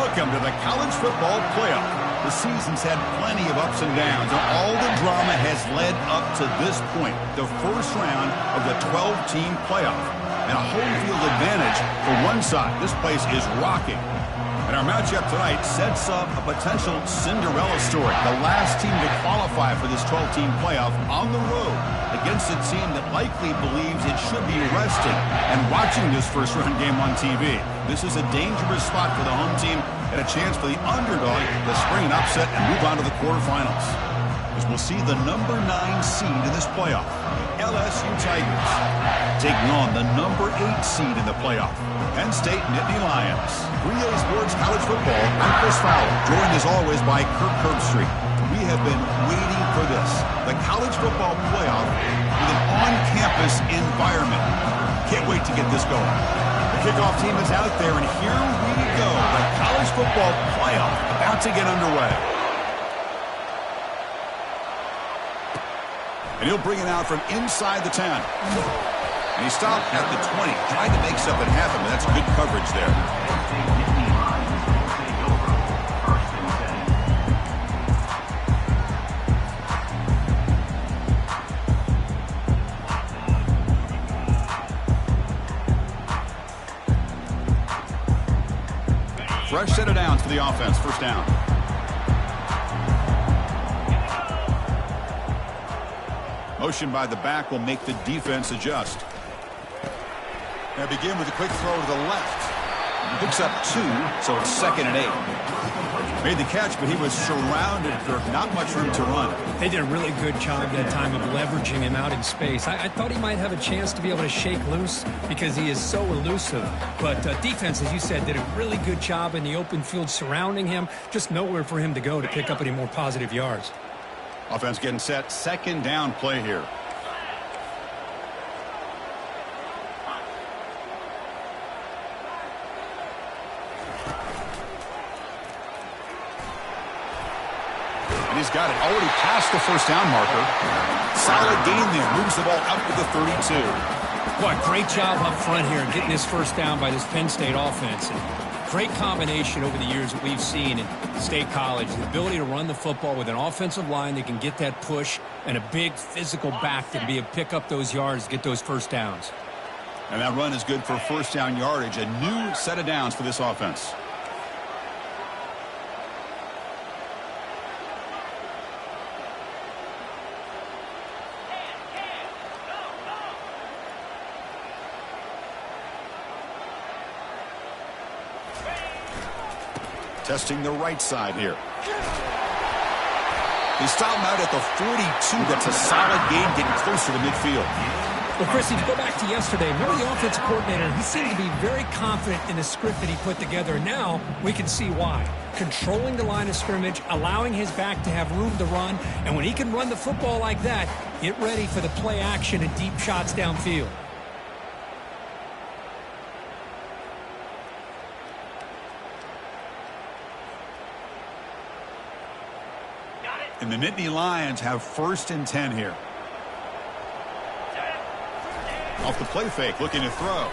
Welcome to the college football playoff. The season's had plenty of ups and downs, and all the drama has led up to this point, the first round of the 12-team playoff. And a home field advantage for one side. This place is rocking. And our matchup tonight sets up a potential Cinderella story. The last team to qualify for this 12-team playoff on the road against a team that likely believes it should be resting and watching this first-round game on TV. This is a dangerous spot for the home team and a chance for the underdog to spring an upset and move on to the quarterfinals. As we'll see the number 9 seed in this playoff, LSU Tigers, taking on the number 8 seed in the playoff, Penn State Nittany Lions. 3A Sports College Football, I'm Chris Fowler, joined as always by Kirk Herbstreit. We have been waiting for this, the college football playoff with an on-campus environment. Can't wait to get this going. The kickoff team is out there, and here we go. The college football playoff about to get underway. And he'll bring it out from inside the 10. And he stopped at the 20, trying to make something happen, but that's good coverage there. Fresh set of downs for the offense, first down. Motion by the back will make the defense adjust. Now begin with a quick throw to the left. Picks up 2, so it's 2nd and 8. Made the catch, but he was surrounded. There's not much room to run. They did a really good job that time of leveraging him out in space. I thought he might have a chance to be able to shake loose because he is so elusive. But defense, as you said, did a really good job in the open field surrounding him. Just nowhere for him to go to pick up any more positive yards. Offense getting set. 2nd down play here. And he's got it. Already past the first down marker. Solid gain there. Moves the ball up to the 32. What great job up front here getting this first down by this Penn State offense. Great combination over the years that we've seen in State College. The ability to run the football with an offensive line that can get that push and a big physical back to be able to pick up those yards, get those first downs. And that run is good for first down yardage. A new set of downs for this offense. Testing the right side here. He stopped out at the 42. That's a solid gain, getting closer to midfield. Well, Chris, if you go back to yesterday, remember the offensive coordinator, he seemed to be very confident in the script that he put together. Now we can see why. Controlling the line of scrimmage, allowing his back to have room to run, and when he can run the football like that, get ready for the play action and deep shots downfield. And the Nittany Lions have 1st and 10 here. Off the play fake, looking to throw.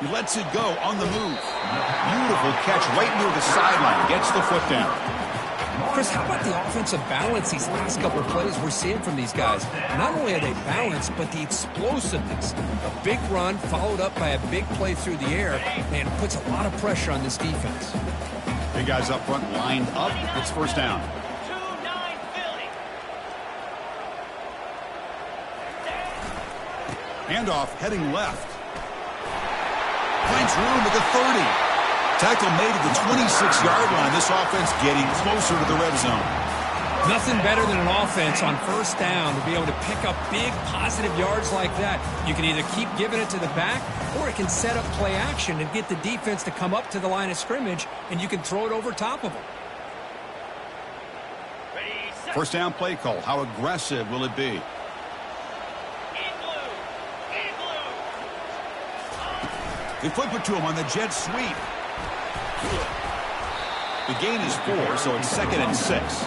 He lets it go on the move. Beautiful catch right near the sideline. Gets the foot down. Chris, how about the offensive balance these last couple of plays we're seeing from these guys? Not only are they balanced, but the explosiveness. A big run followed up by a big play through the air, and it puts a lot of pressure on this defense. Big guys up front lined up. It's first down. Handoff heading left. Finds room at the 30. Tackle made at the 26-yard line. This offense getting closer to the red zone. Nothing better than an offense on first down to be able to pick up big positive yards like that. You can either keep giving it to the back, or it can set up play action and get the defense to come up to the line of scrimmage, and you can throw it over top of them. First down play call. How aggressive will it be? They flip it to him on the jet sweep. The gain is 4, so it's 2nd and 6.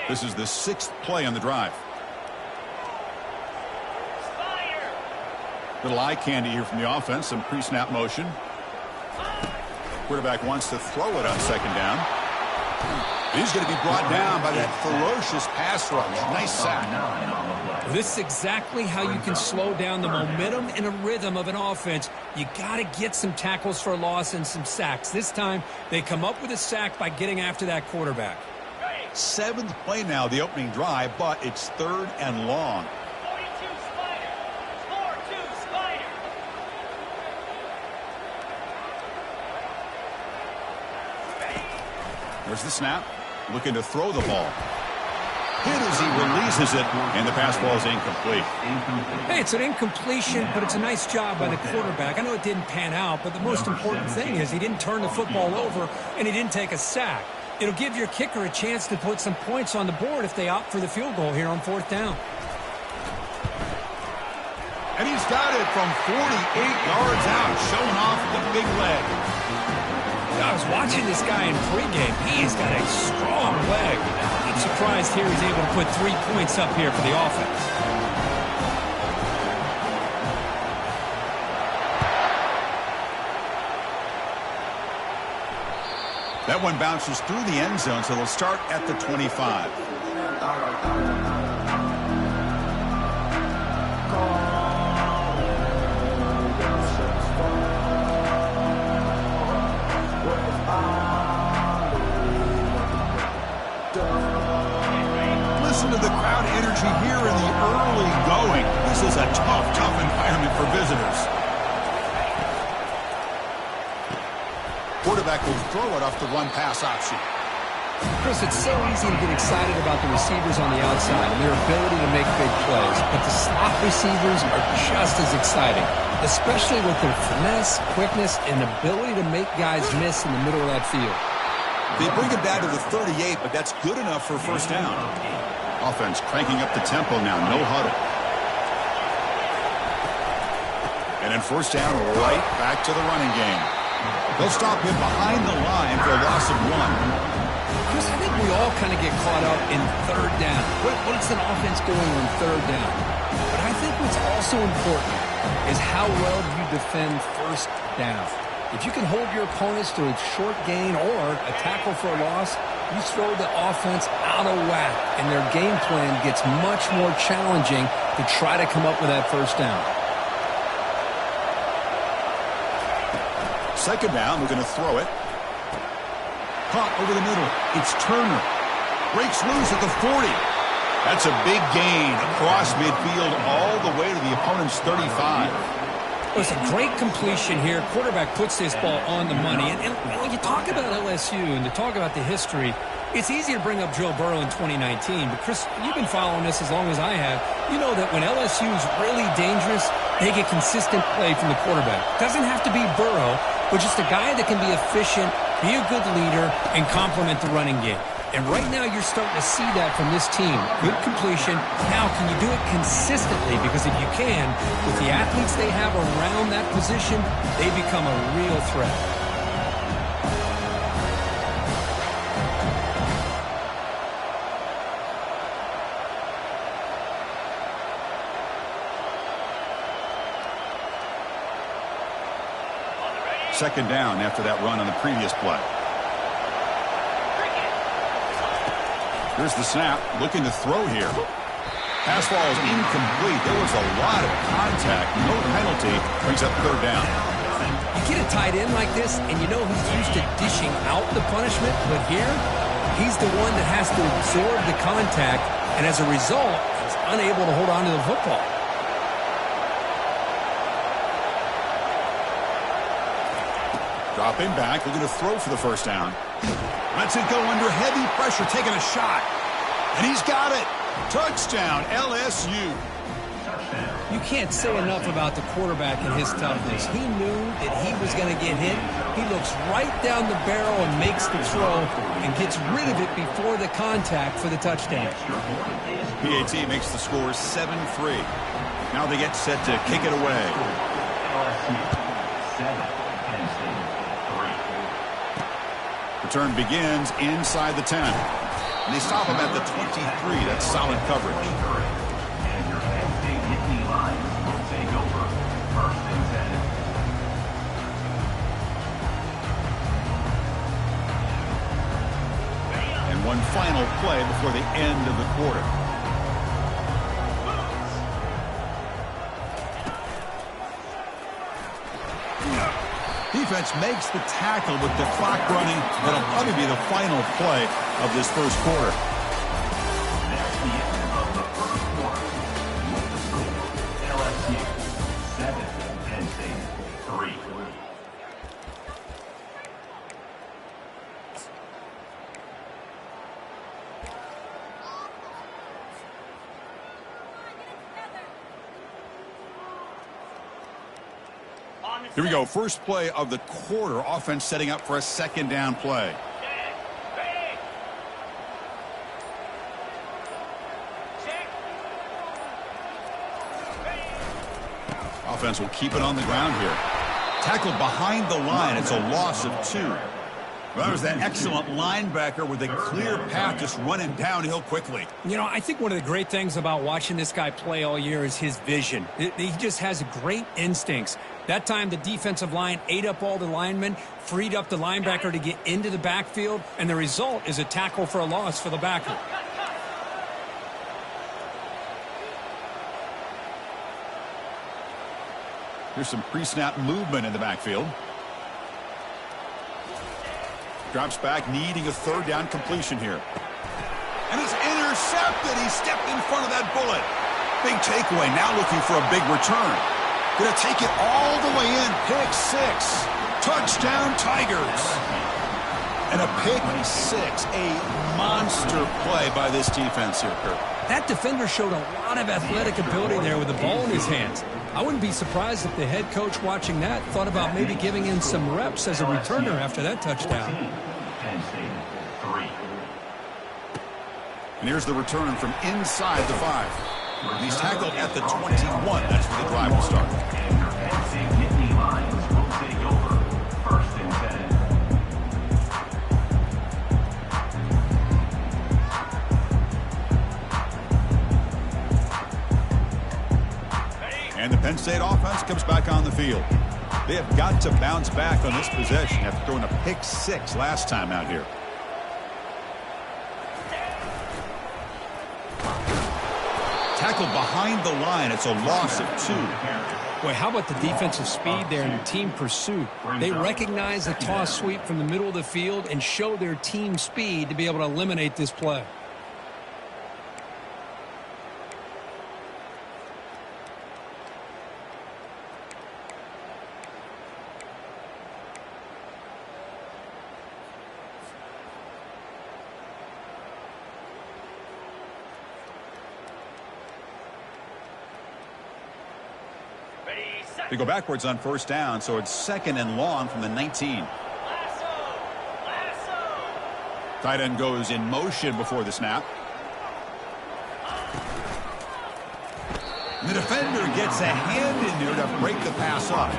This is the 6th play on the drive. Little eye candy here from the offense. Some pre-snap motion. Quarterback wants to throw it on 2nd down. He's going to be brought down by that ferocious pass rush. Nice sack. This is exactly how you can slow down the momentum and a rhythm of an offense. You got to get some tackles for a loss and some sacks. This time, they come up with a sack by getting after that quarterback. 7th play now, the opening drive, but it's 3rd and long. There's the snap. Looking to throw the ball. Hit as he releases it, and the pass ball is incomplete. Hey, it's an incompletion, but it's a nice job by the quarterback. I know it didn't pan out, but the most important thing is he didn't turn the football over, and he didn't take a sack. It'll give your kicker a chance to put some points on the board if they opt for the field goal here on 4th down. And he's got it from 48 yards out, showing off the big leg. I was watching this guy in pregame. He's got a strong leg. I'm surprised here he's able to put 3 points up here for the offense. That one bounces through the end zone, so they'll start at the 25. Listen to the crowd energy here in the early going. This is a tough environment for visitors. Quarterback will throw it off the run-pass option. Chris, it's so easy to get excited about the receivers on the outside and their ability to make big plays, but the slot receivers are just as exciting, especially with their finesse, quickness, and ability to make guys miss in the middle of that field. They bring it down to the 38, but that's good enough for 1st down. Offense cranking up the tempo now, no huddle. And then 1st down, right back to the running game. They'll stop him behind the line for a loss of 1. Chris, I think we all kind of get caught up in 3rd down. What's an offense doing on 3rd down? But I think what's also important is how well you defend 1st down. If you can hold your opponents to a short gain or a tackle for a loss, you throw the offense out of whack, and their game plan gets much more challenging to try to come up with that 1st down. 2nd down, we're going to throw it. Caught over the middle. It's Turner. Breaks loose at the 40. That's a big gain across midfield all the way to the opponent's 35. Well, it's a great completion here. Quarterback puts this ball on the money. And when you talk about LSU and to talk about the history, it's easy to bring up Joe Burrow in 2019. But, Chris, you've been following this as long as I have. You know that when LSU is really dangerous, they get consistent play from the quarterback. Doesn't have to be Burrow, but just a guy that can be efficient, be a good leader, and complement the running game. And right now you're starting to see that from this team. Good completion. Now, can you do it consistently? Because if you can, with the athletes they have around that position, they become a real threat. Second down after that run on the previous play. Here's the snap, looking to throw here. Pass ball is incomplete. There was a lot of contact. No penalty. Brings up 3rd down. You get a tight end like this, and you know he's used to dishing out the punishment, but here, he's the one that has to absorb the contact, and as a result, he's unable to hold on to the football. Dropping back, looking to throw for the 1st down. Lets it go under heavy pressure, taking a shot. And he's got it. Touchdown, LSU. You can't say enough about the quarterback and his toughness. He knew that he was going to get hit. He looks right down the barrel and makes the throw and gets rid of it before the contact for the touchdown. PAT makes the score 7-3. Now they get set to kick it away. Return begins inside the 10. And they stop him at the 23. That's solid coverage. And your Penn State Nittany Lions will take over 1st and 10. And one final play before the end of the quarter. Defense makes the tackle with the clock running. That'll probably be the final play of this first quarter. That's the end of the first quarter. With the score, LSU 7, Penn State 3. Here we go. First play of the quarter. Offense setting up for a second down play. Offense will keep it on the ground here. Tackled behind the line. It's a loss of 2. Well, there's that excellent linebacker with a clear path just running downhill quickly. You know, I think one of the great things about watching this guy play all year is his vision. He just has great instincts. That time, the defensive line ate up all the linemen, freed up the linebacker to get into the backfield, and the result is a tackle for a loss for the backer. Here's some pre-snap movement in the backfield. Drops back, needing a third down completion here. And it's intercepted. He stepped in front of that bullet. Big takeaway, now looking for a big return. Going to take it all the way in. Pick 6. Touchdown, Tigers. And a pick 6. A monster play by this defense here, Kurt. That defender showed a lot of athletic ability there with the ball in his hands. I wouldn't be surprised if the head coach watching that thought about maybe giving him some reps as a returner after that touchdown. Penn State 3. And here's the return from inside the 5. He's tackled at the 21. That's where the drive will start. And your Penn State Nittany Lions will take over 1st and 10. And the Penn State offense comes back on the field. They have got to bounce back on this possession after throwing a pick 6 last time out here. Tackled behind the line. It's a loss of 2. Boy, how about the defensive speed there and the team pursuit? They recognize the toss sweep from the middle of the field and show their team speed to be able to eliminate this play. They go backwards on first down, so it's 2nd and long from the 19. Tight end goes in motion before the snap. And the defender gets a hand in there to break the pass up.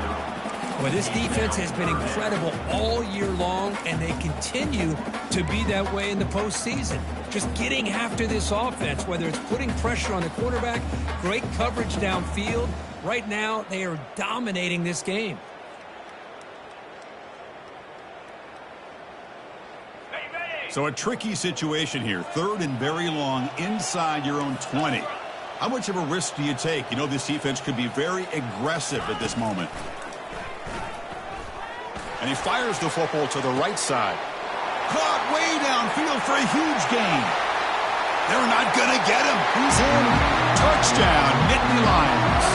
Well, this defense has been incredible all year long, and they continue to be that way in the postseason. Just getting after this offense, whether it's putting pressure on the quarterback, great coverage downfield. Right now, they are dominating this game. So a tricky situation here. 3rd and very long inside your own 20. How much of a risk do you take? You know this defense could be very aggressive at this moment. And he fires the football to the right side. Caught way downfield for a huge gain. They're not going to get him. He's in. Touchdown, Nittany Lions.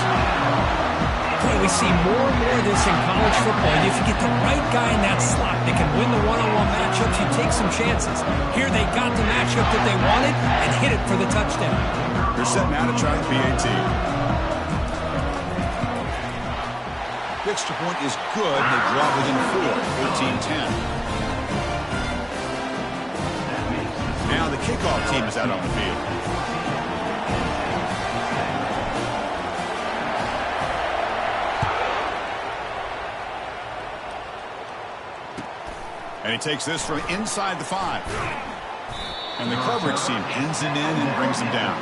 Boy, we see more and more of this in college football. If you get the right guy in that slot that can win the one-on-one matchups, you take some chances. Here they got the matchup that they wanted and hit it for the touchdown. They're set now to try the PAT. The extra point is good. They draw within 4, 13-10. Now the kickoff team is out on the field. And he takes this from inside the 5. And the coverage team pins him in and brings him down.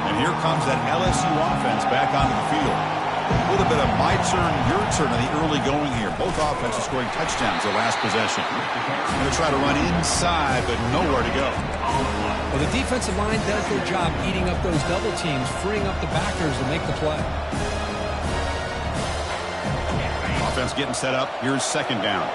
And here comes that LSU offense back onto the field. A little bit of my turn, your turn in the early going here. Both offenses scoring touchdowns their last possession. Going to try to run inside, but nowhere to go. Well, the defensive line does their job eating up those double teams, freeing up the backers to make the play. Offense getting set up. Here's second down.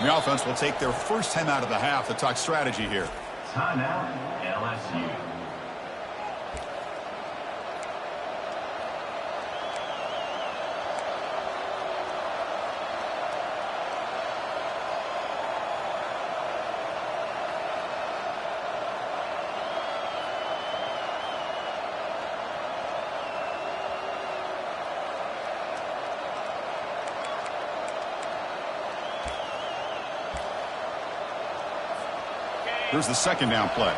The offense will take their first time out of the half to talk strategy here. Timeout, LSU. Here's the second down play.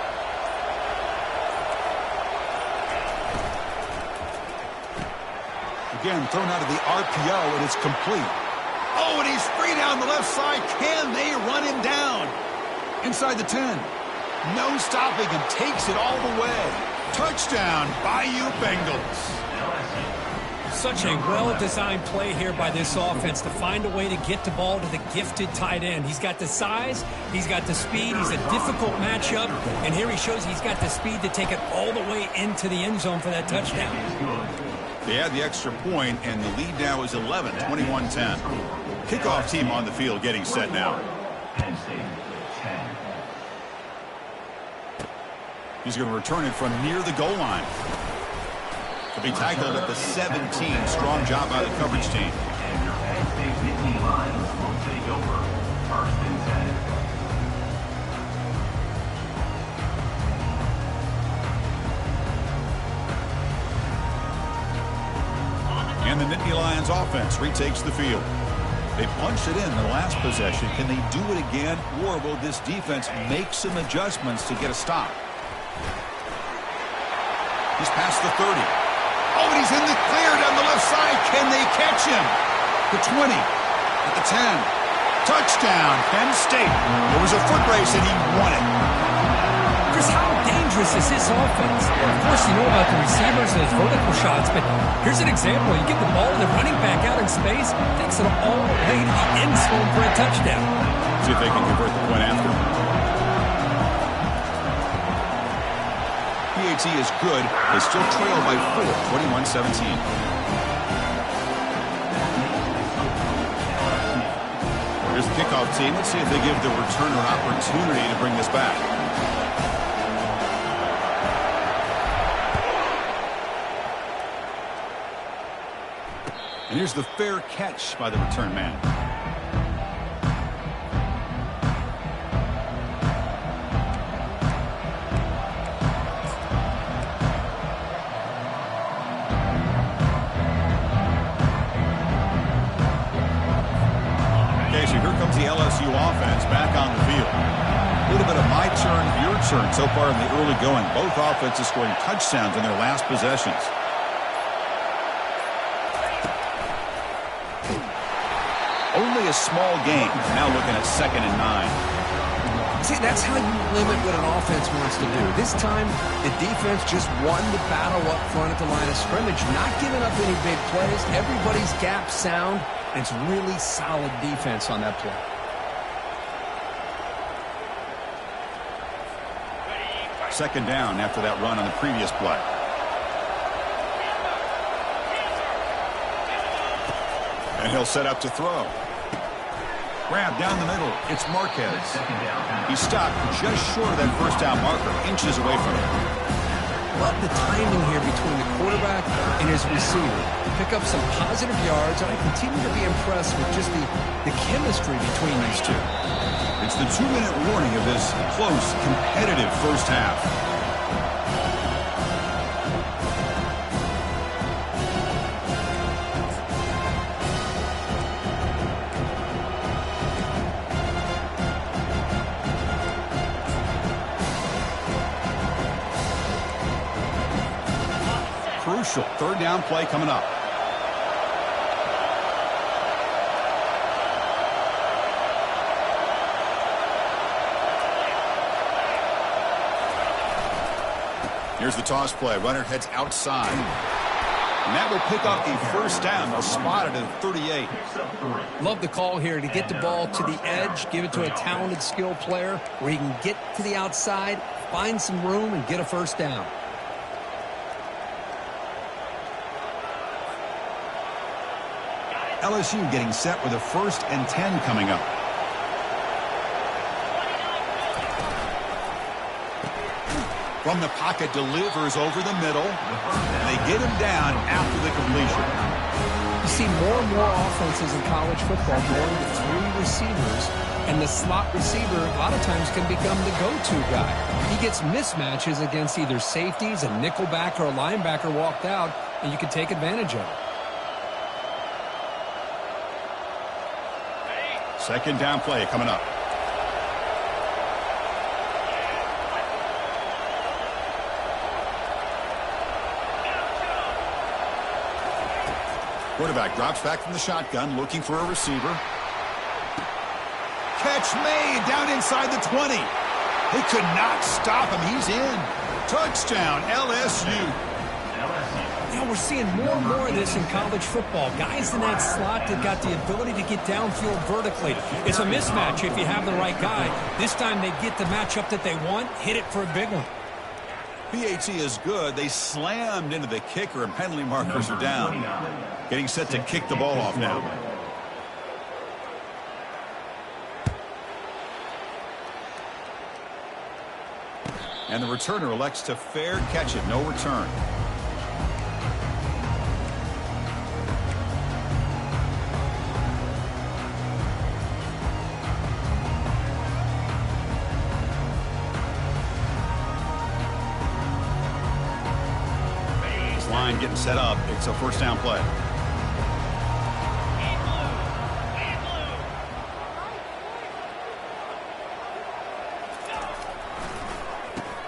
Again, thrown out of the RPO, and it's complete. Oh, and he's free down the left side. Can they run him down? Inside the 10. No stopping him. Takes it all the way. Touchdown, Bayou Bengals. Such a well-designed play here by this offense to find a way to get the ball to the gifted tight end. He's got the size, he's got the speed, he's a difficult matchup, and here he shows he's got the speed to take it all the way into the end zone for that touchdown. They had the extra point, and the lead now is 11, 21-10. Kickoff team on the field getting set now. Penn State, 10. He's going to return it from near the goal line. To be tackled at the 17. Strong job by the coverage team. And your Penn State Nittany Lions will take over. First and 10. And the Nittany Lions offense retakes the field. They punched it in the last possession. Can they do it again, or will this defense make some adjustments to get a stop? He's past the 30. Oh, and he's in the clear down the left side. Can they catch him? The 20, at the 10. Touchdown, Penn State. It was a foot race, and he won it. Chris, how dangerous is this offense? Of course, you know about the receivers and his vertical shots, but here's an example. You get the ball and the running back out in space, takes it all the way to the end zone for a touchdown. See if they can convert the point after. PAT is good. They still trail by 4, 21-17. Here's the kickoff team. Let's see if they give the returner an opportunity to bring this back. And here's the fair catch by the return man. Okay, so here comes the LSU offense back on the field. A little bit of my turn, your turn so far in the early going. Both offenses scoring touchdowns in their last possessions. Only a small game. Now looking at 2nd and 9. See, that's how you limit what an offense wants to do. This time, the defense just won the battle up front at the line of scrimmage, not giving up any big plays. Everybody's gap sound, and it's really solid defense on that play. Second down after that run on the previous play. And he'll set up to throw. Grab down the middle. It's Marquez. He's stopped just short of that first down marker, inches away from it. Love the timing here between the quarterback and his receiver. Pick up some positive yards, and I continue to be impressed with just the chemistry between these two. It's the 2-minute warning of this close, competitive first half. Crucial third down play coming up. Here's the toss play. Runner heads outside. And that will pick up the first down. They'll spot it at 38. Love the call here to get the ball to the edge, give it to a talented, skilled player where he can get to the outside, find some room, and get a first down. LSU getting set with a 1st and 10 coming up. From the pocket, delivers over the middle. And they get him down after the completion. You see more and more offenses in college football going to 3 receivers, and the slot receiver a lot of times can become the go-to guy. He gets mismatches against either safeties, a nickelback, or a linebacker walked out, and you can take advantage of it. Second down play coming up. Quarterback drops back from the shotgun, looking for a receiver. Catch made down inside the 20. They could not stop him. He's in. Touchdown, LSU. Yeah, we're seeing more and more of this in college football. Guys in that slot that got the ability to get downfield vertically. It's a mismatch if you have the right guy. This time they get the matchup that they want, hit it for a big one. PAT is good. They slammed into the kicker, and penalty markers are down. Getting set to kick the ball off now. And the returner elects to fair catch it. No return. Line getting set up. It's a first down play.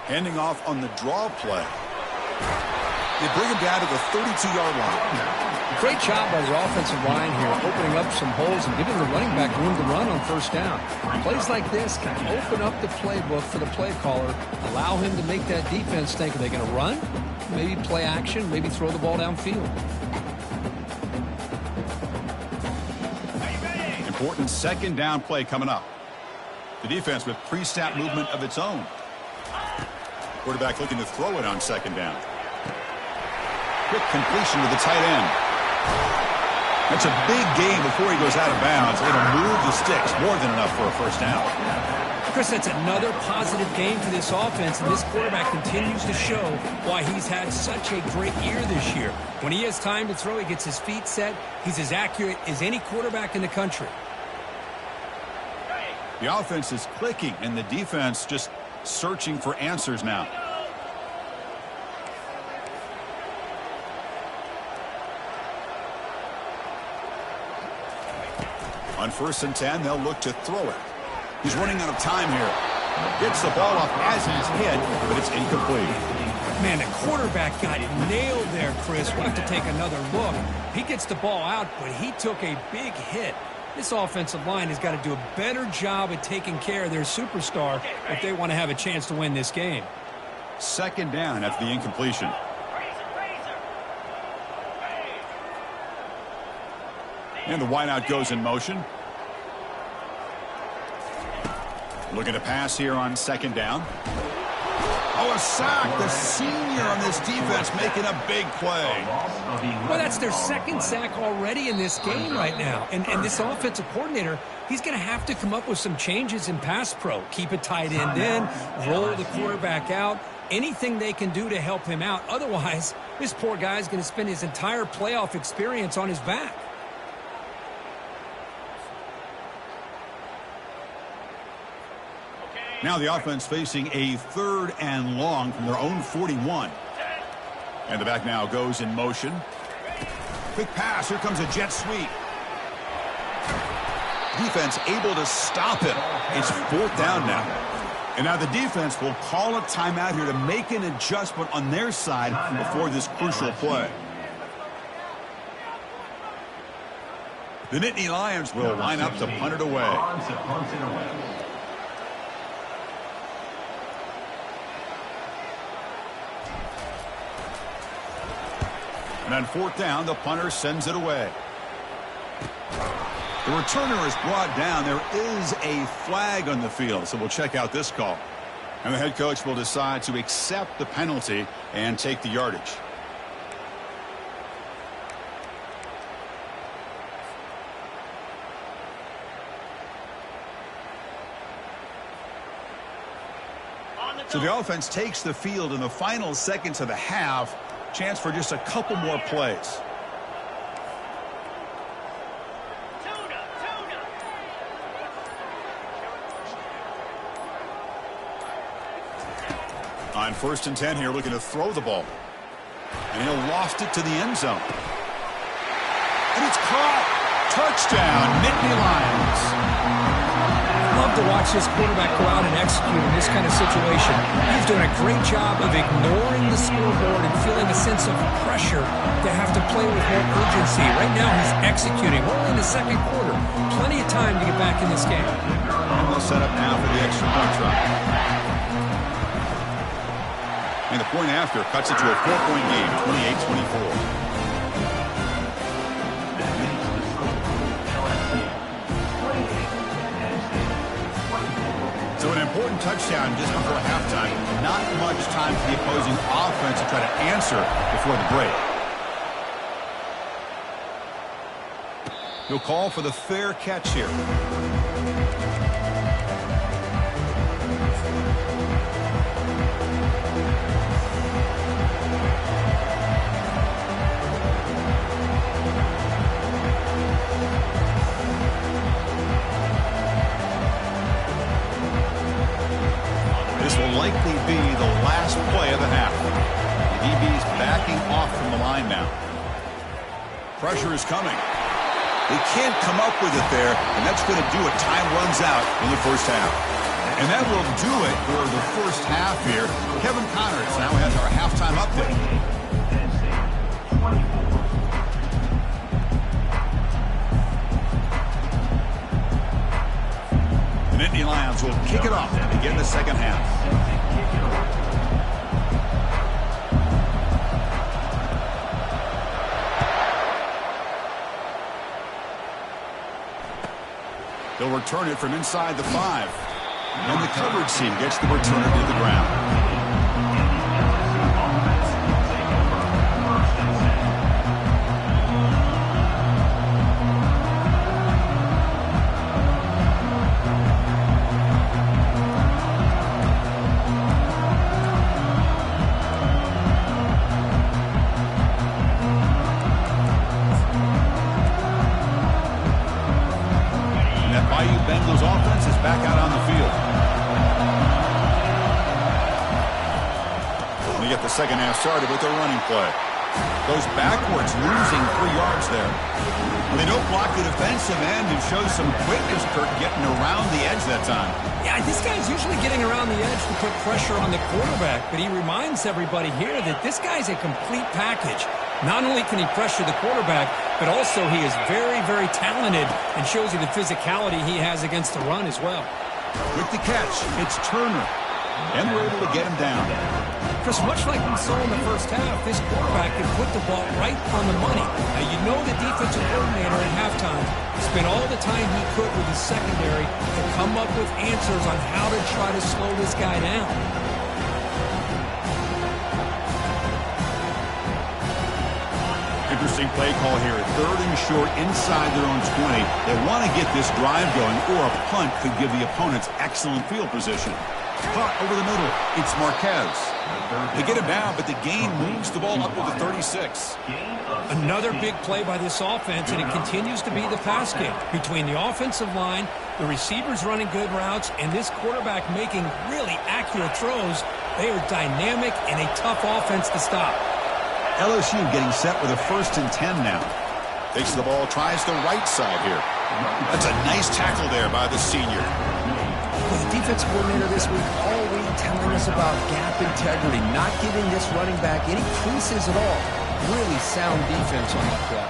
Handing off on the draw play. They bring him down to the 32-yard line. Great job by the offensive line here, opening up some holes and giving the running back room to run on first down. Plays like this can open up the playbook for the play caller, allow him to make that defense think, are they going to run? Maybe play action, maybe throw the ball downfield. Important second down play coming up. The defense with pre-snap movement of its own. Quarterback looking to throw it on second down. Quick completion to the tight end. That's a big gain before he goes out of bounds. It'll move the sticks, more than enough for a first down. Chris, that's another positive game for this offense, and this quarterback continues to show why he's had such a great year this year. When he has time to throw, he gets his feet set. He's as accurate as any quarterback in the country. The offense is clicking, and the defense just searching for answers now. On 1st and 10, they'll look to throw it. He's running out of time here. Gets the ball off as he's hit, but it's incomplete. Man, the quarterback got nailed there, Chris. We'll have to take another look. He gets the ball out, but he took a big hit. This offensive line has got to do a better job at taking care of their superstar if they want to have a chance to win this game. Second down after the incompletion. And the wideout goes in motion. Looking to pass here on second down. Oh, a sack. The senior on this defense making a big play. Well, that's their second sack already in this game right now. And this offensive coordinator, he's going to have to come up with some changes in pass pro. Keep a tight end in, roll the quarterback out, anything they can do to help him out. Otherwise, this poor guy's going to spend his entire playoff experience on his back. Now the offense facing a 3rd and long from their own 41. And the back now goes in motion. Quick pass. Here comes a jet sweep. Defense able to stop it. It's 4th down now. And now the defense will call a timeout here to make an adjustment on their side before this crucial play. The Nittany Lions will line up to punt it away. And on 4th down, the punter sends it away. The returner is brought down. There is a flag on the field, so we'll check out this call. And the head coach will decide to accept the penalty and take the yardage. So the offense takes the field in the final seconds of the half. Chance for just a couple more plays. On 1st and 10 here, looking to throw the ball. And he'll loft it to the end zone. And it's caught. Touchdown, Nittany Lions. Love to watch this quarterback go out and execute in this kind of situation. He's doing a great job of ignoring the scoreboard and feeling a sense of pressure to have to play with more urgency. Right now he's executing. We're only in the 2nd quarter. Plenty of time to get back in this game. And they'll set up now for the extra point try. And the point after cuts it to a 4-point game, 28-24. So an important touchdown just before halftime. Not much time for the opposing offense to try to answer before the break. He'll call for the fair catch here. This will likely be the last play of the half. The DB's backing off from the line now. Pressure is coming. They can't come up with it there, and that's going to do it. Time runs out in the first half. And that will do it for the first half here. Kevin Connors now has our halftime update. The Nittany Lions will kick it off to begin the second half. They'll return it from inside the 5. And the coverage team gets the returner to the ground. Bengals offense is back out on the field. They get the second half started with their running play. Goes backwards, losing 3 yards there. They don't block the defensive end and shows some quickness, Kirk, getting around the edge that time. Yeah, this guy's usually getting around the edge to put pressure on the quarterback, but he reminds everybody here that this guy's a complete package. Not only can he pressure the quarterback, but also he is very, very talented and shows you the physicality he has against the run as well. With the catch, it's Turner. And we're able to get him down. Chris, much like we saw in the first half, this quarterback can put the ball right on the money. Now, you know the defensive coordinator at halftime spent all the time he could with his secondary to come up with answers on how to try to slow this guy down. Interesting play call here. 3rd and short inside their own 20. They want to get this drive going, or a punt could give the opponents excellent field position. Caught over the middle. It's Marquez. They get him down, but the gain moves the ball up to the 36. Another big play by this offense, and it continues to be the pass game. Between the offensive line, the receivers running good routes, and this quarterback making really accurate throws, they are dynamic and a tough offense to stop. LSU getting set with a 1st and 10 now. Takes the ball, tries the right side here. That's a nice tackle there by the senior. Well, the defensive coordinator this week all week telling us about gap integrity, not giving this running back any creases at all. Really sound defense on that play.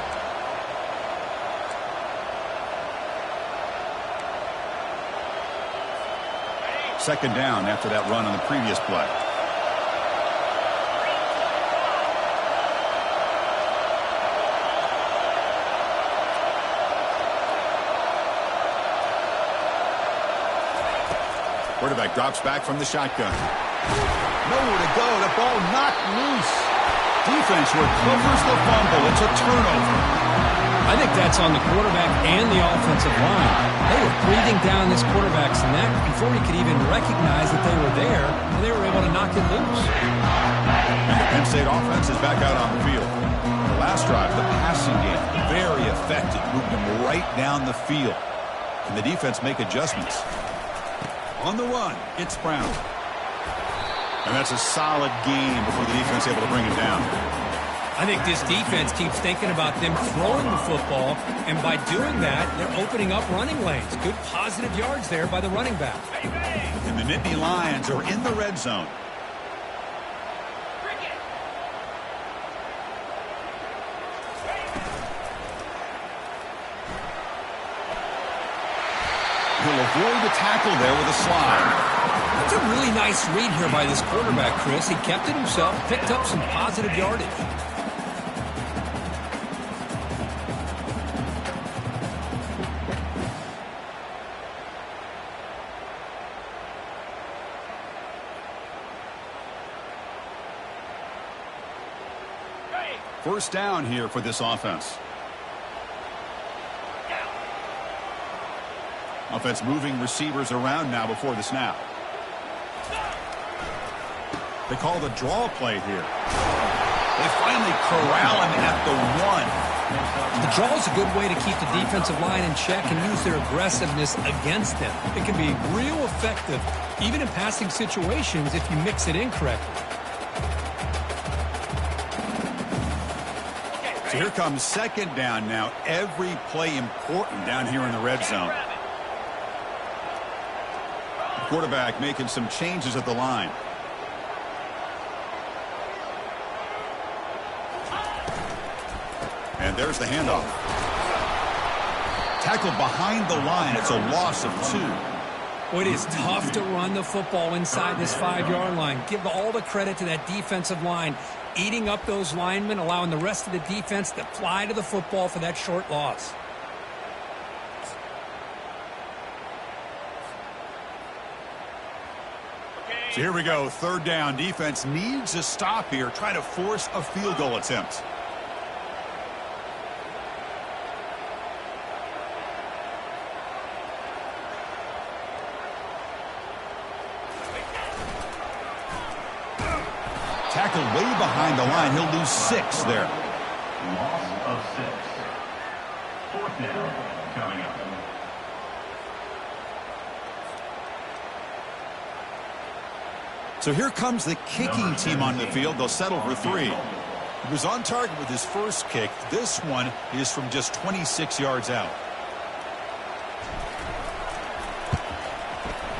Second down after that run on the previous play. Quarterback drops back from the shotgun. Nowhere to go. The ball knocked loose. Defense recovers the fumble. It's a turnover. I think that's on the quarterback and the offensive line. They were breathing down this quarterback's neck before he could even recognize that they were there, and they were able to knock it loose. And the Penn State offense is back out on the field. The last drive, the passing game, very effective, moved them right down the field. Can the defense make adjustments? On the run, it's Brown. And that's a solid game before the defense is able to bring him down. I think this defense keeps thinking about them throwing the football, and by doing that, they're opening up running lanes. Good positive yards there by the running back. And the Nittany Lions are in the red zone. He'll avoid the tackle there with a slide. That's a really nice read here by this quarterback, Chris. He kept it himself, picked up some positive yardage. First down here for this offense. Offense moving receivers around now before the snap. They call the draw play here. They finally corral him at the 1. The draw is a good way to keep the defensive line in check and use their aggressiveness against them. It can be real effective, even in passing situations, if you mix it in correctly. So here comes second down now. Every play important down here in the red zone. The quarterback making some changes at the line. And there's the handoff. Tackled behind the line. It's a loss of 2. Well, it is tough to run the football inside this 5-yard line. Give all the credit to that defensive line, eating up those linemen, allowing the rest of the defense to fly to the football for that short loss. So here we go. Third down. Defense needs a stop here. Try to force a field goal attempt. Tackled way behind the line. He'll lose 6 there. Loss of 6. Fourth down coming up. So here comes the kicking team on the field. They'll settle for 3. He was on target with his first kick. This one is from just 26 yards out.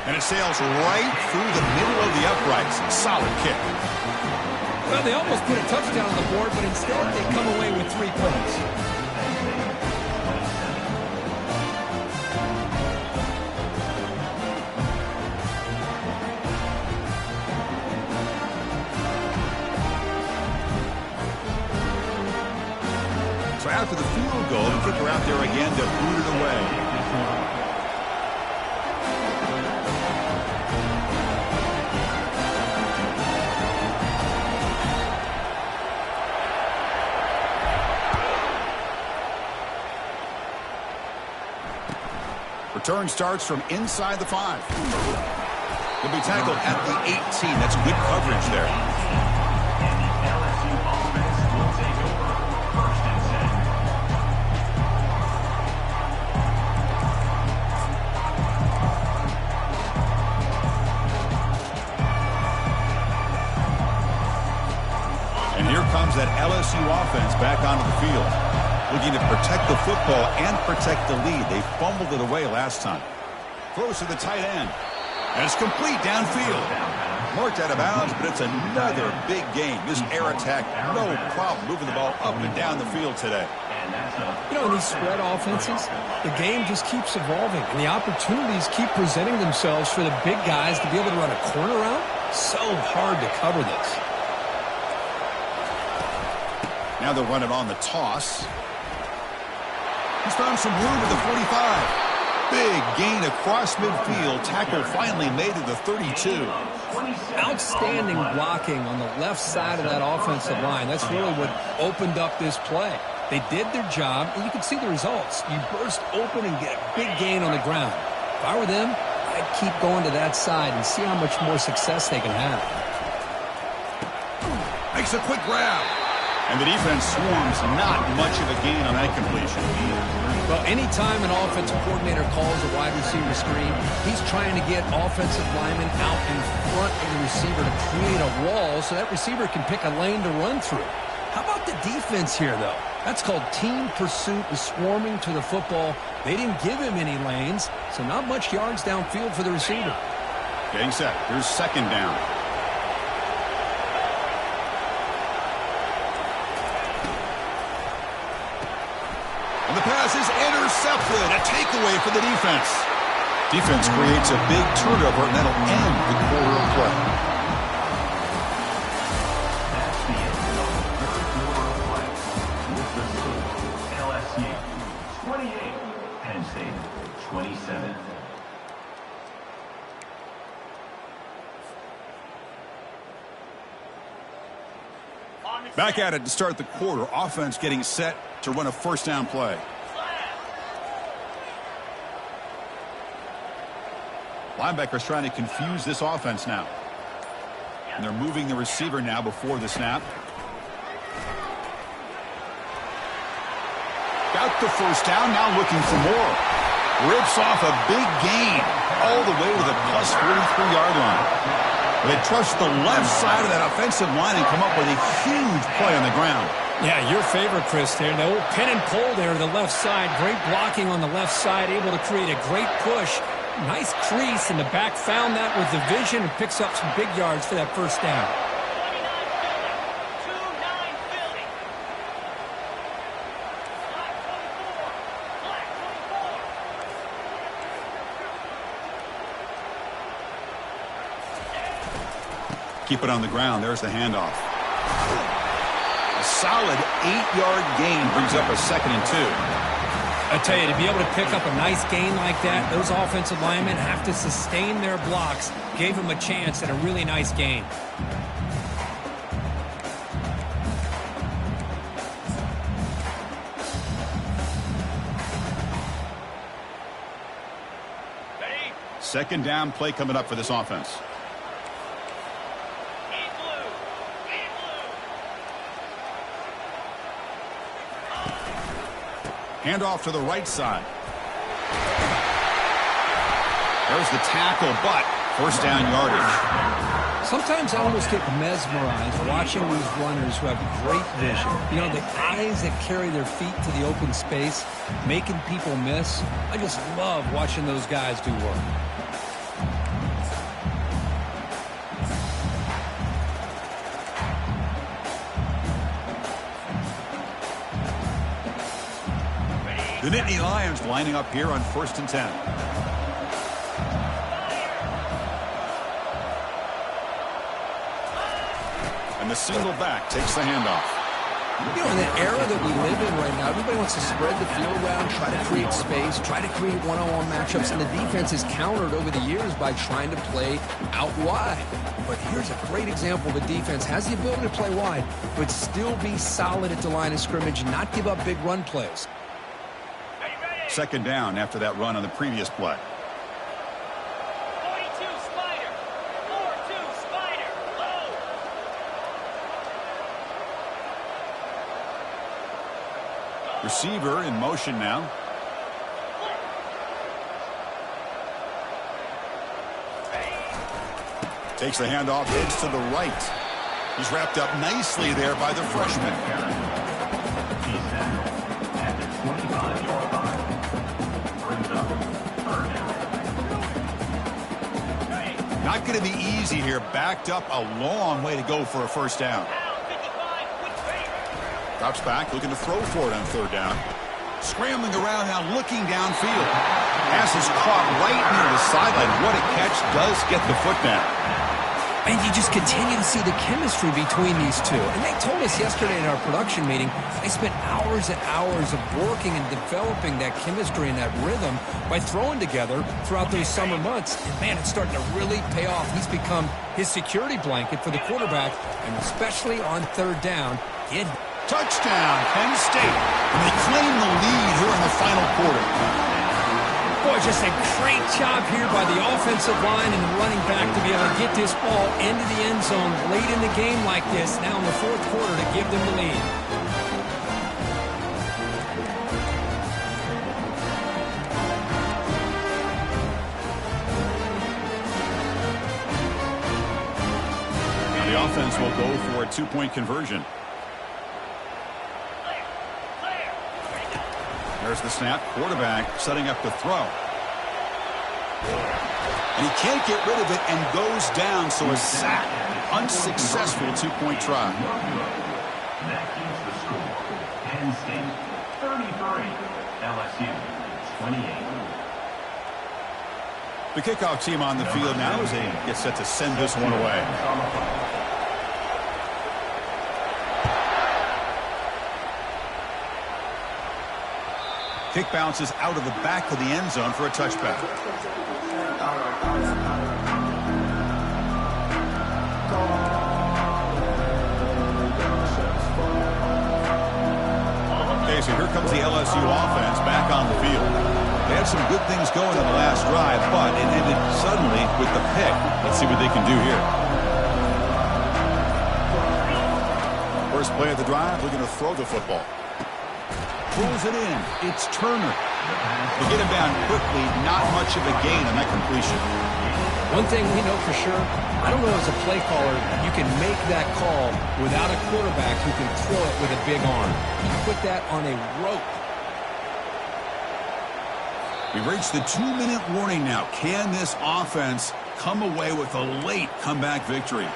And it sails right through the middle of the uprights. Solid kick. Well, they almost put a touchdown on the board, but instead they come away with 3 points. So after the field goal, the kicker out there again to boot it away. Return starts from inside the 5. He'll be tackled at the 18. That's good coverage there. And the LSU offense will take over. 1st and 10. And here comes that LSU offense back onto the field, looking to protect the football and protect the lead. They fumbled it away last time. Throws to the tight end. And it's complete downfield. Marked out of bounds, but it's another big game. This air attack, no problem moving the ball up and down the field today. You know, in these spread offenses, the game just keeps evolving, and the opportunities keep presenting themselves for the big guys to be able to run a corner route. So hard to cover this. Now they'll run it on the toss. He's found some room at the 45. Big gain across midfield. Tackle finally made to the 32. Outstanding blocking on the left side of that offensive line. That's really what opened up this play. They did their job, and you can see the results. You burst open and get a big gain on the ground. If I were them, I'd keep going to that side and see how much more success they can have. Makes a quick grab. And the defense swarms. Not much of a gain on that completion. Well, anytime an offensive coordinator calls a wide receiver screen, he's trying to get offensive linemen out in front of the receiver to create a wall so that receiver can pick a lane to run through. How about the defense here, though? That's called team pursuit and swarming to the football. They didn't give him any lanes, so not much yards downfield for the receiver. Getting set. Here's 2nd down. And the pass is intercepted. A takeaway for the defense. Defense creates a big turnover, and that'll end the quarter of play. That's the end of the 3rd quarter of play. With the score, LSU 28, Penn State 27. Back at it to start the quarter. Offense getting set to run a 1st down play. Linebackers trying to confuse this offense now. And they're moving the receiver now before the snap. Got the 1st down, now looking for more. Rips off a big gain all the way to the plus 43-yard line. They trust the left side of that offensive line and come up with a huge play on the ground. Yeah, your favorite, Chris, there. The old pin and pull there to the left side. Great blocking on the left side, able to create a great push. Nice crease, and the back found that with the vision and picks up some big yards for that 1st down. Keep it on the ground. There's the handoff. A solid 8-yard gain brings up a 2nd and 2. I tell you, to be able to pick up a nice gain like that, those offensive linemen have to sustain their blocks. Gave them a chance at a really nice gain. Second down play coming up for this offense. Handoff to the right side. There's the tackle, but 1st down yardage. Sometimes I almost get mesmerized watching these runners who have great vision. You know, the eyes that carry their feet to the open space, making people miss. I just love watching those guys do work. The Nittany Lions lining up here on 1st and 10. And the single back takes the handoff. You know, in the era that we live in right now, everybody wants to spread the field around, try to create space, try to create one-on-one matchups, and the defense is countered over the years by trying to play out wide. But here's a great example of a defense has the ability to play wide, but still be solid at the line of scrimmage and not give up big run plays. 2nd down after that run on the previous play. 42, Spider. Receiver in motion now. Takes the handoff, heads to the right. He's wrapped up nicely there by the freshman. He's tackled at the 25-yard line. Brings up third down. Not going to be easy here. Backed up a long way to go for a first down. Drops back, looking to throw for it on third down. Scrambling around now, looking downfield. Pass is caught right near the sideline. What a catch, does get the foot down. And you just continue to see the chemistry between these two. And they told us yesterday in our production meeting, they spent hours and hours of working and developing that chemistry and that rhythm by throwing together throughout those summer months. And man, it's starting to really pay off. He's become his security blanket for the quarterback, and especially on third down. Touchdown, Penn State. And they claim the lead here in the final quarter. Boy, just a great job here by the offensive line and the running back to be able to get this ball into the end zone late in the game like this, now in the fourth quarter, to give them the lead. Now the offense will go for a two-point conversion. There's the snap. Quarterback setting up to throw. And he can't get rid of it and goes down, so a sack. Unsuccessful two-point try. That keeps the score. Penn State 33, LSU 28. The kickoff team on the field now as they get set to send this one away. Kick bounces out of the back of the end zone for a touchback. Okay, so here comes the LSU offense back on the field. They had some good things going in the last drive, but it ended suddenly with the pick. Let's see what they can do here. First play of the drive, we're going to throw the football. Pulls it in. It's Turner. To get him down quickly, not much of a gain on that completion. One thing we know for sure, I don't know as a play caller, you can make that call without a quarterback who can throw it with a big arm. He put that on a rope. We've reached the 2-minute warning now. Can this offense come away with a late comeback victory?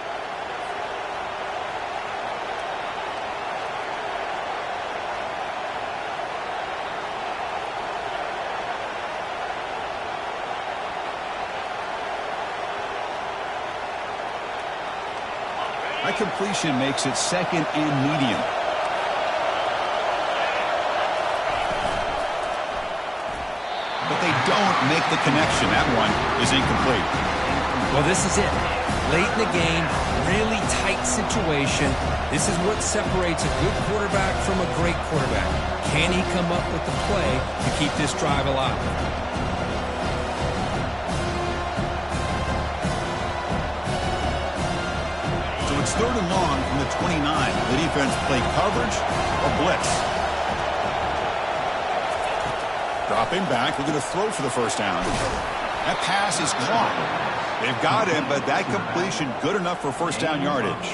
That completion makes it second and medium. But they don't make the connection. That one is incomplete. Well, this is it. Late in the game, really tight situation. This is what separates a good quarterback from a great quarterback. Can he come up with the play to keep this drive alive? It's third and long from the 29. The defense play coverage or blitz. Dropping back. We're going to throw for the first down. That pass is caught. They've got him, but that completion good enough for first down yardage.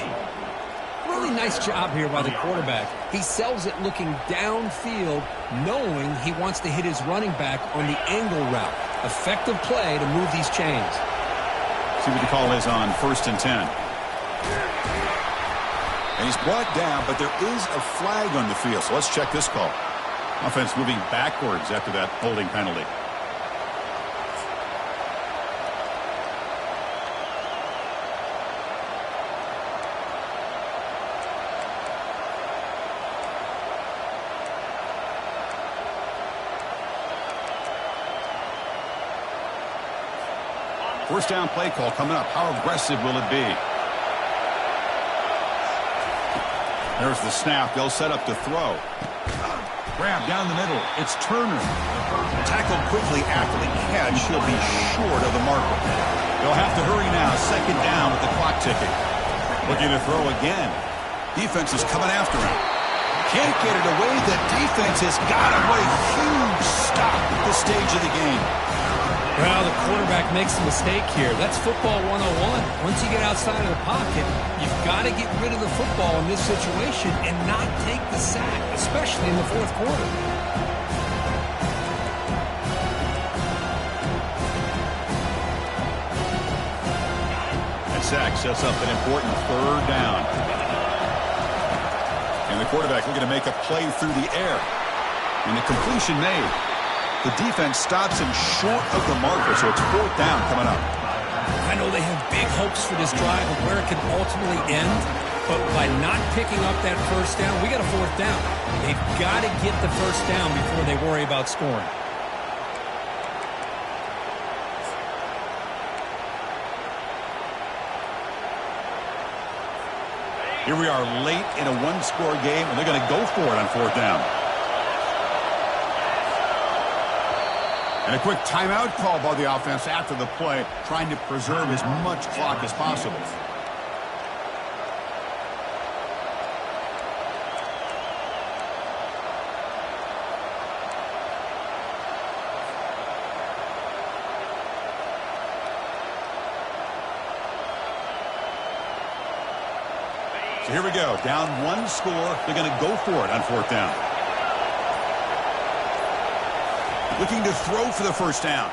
Really nice job here by the quarterback. He sells it looking downfield, knowing he wants to hit his running back on the angle route. Effective play to move these chains. See what the call is on 1st and 10. And he's brought down, but there is a flag on the field. So let's check this call. Offense moving backwards after that holding penalty. First down play call coming up. How aggressive will it be? There's the snap. They'll set up to throw. Grab down the middle. It's Turner. Tackled quickly after the catch. He'll be short of the marker. They'll have to hurry now. Second down with the clock ticking. Looking to throw again. Defense is coming after him. Can't get it away. The defense has got him. What a huge stop at this stage of the game. Well, the quarterback makes a mistake here. That's football 101. Once you get outside of the pocket, you've got to get rid of the football in this situation and not take the sack, especially in the fourth quarter. That sack sets up an important third down. And the quarterback looking to make a play through the air. And the completion made. The defense stops him short of the marker, so it's fourth down coming up. I know they have big hopes for this drive and where it can ultimately end, but by not picking up that first down, we got a fourth down. They've got to get the first down before they worry about scoring. Here we are late in a one-score game, and they're going to go for it on fourth down. And a quick timeout call by the offense after the play, trying to preserve as much clock as possible. So here we go. Down one score. They're going to go for it on fourth down. Looking to throw for the first down.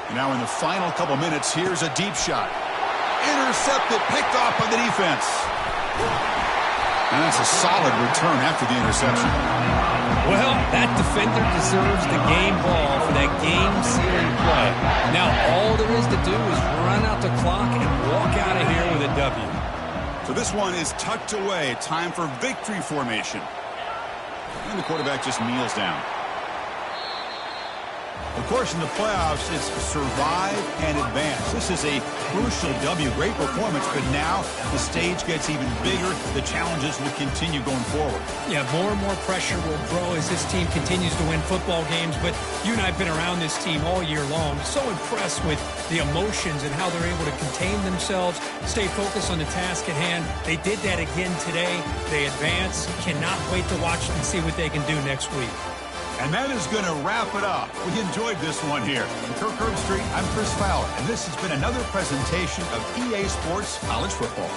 And now in the final couple minutes, here's a deep shot. Intercepted, picked off by the defense. And that's a solid return after the interception. Well, that defender deserves the game ball for that game-sealing play. Now all there is to do is run out the clock and walk out of here with a W. So this one is tucked away. Time for victory formation. And the quarterback just kneels down. Of course, in the playoffs, it's survive and advance. This is a crucial W. Great performance, but now the stage gets even bigger. The challenges will continue going forward. Yeah, more and more pressure will grow as this team continues to win football games, but you and I have been around this team all year long. So impressed with the emotions and how they're able to contain themselves, stay focused on the task at hand. They did that again today. They advance. Cannot wait to watch and see what they can do next week. And that is going to wrap it up. We enjoyed this one here. From Kirk Herbstreit, I'm Chris Fowler, and this has been another presentation of EA Sports College Football.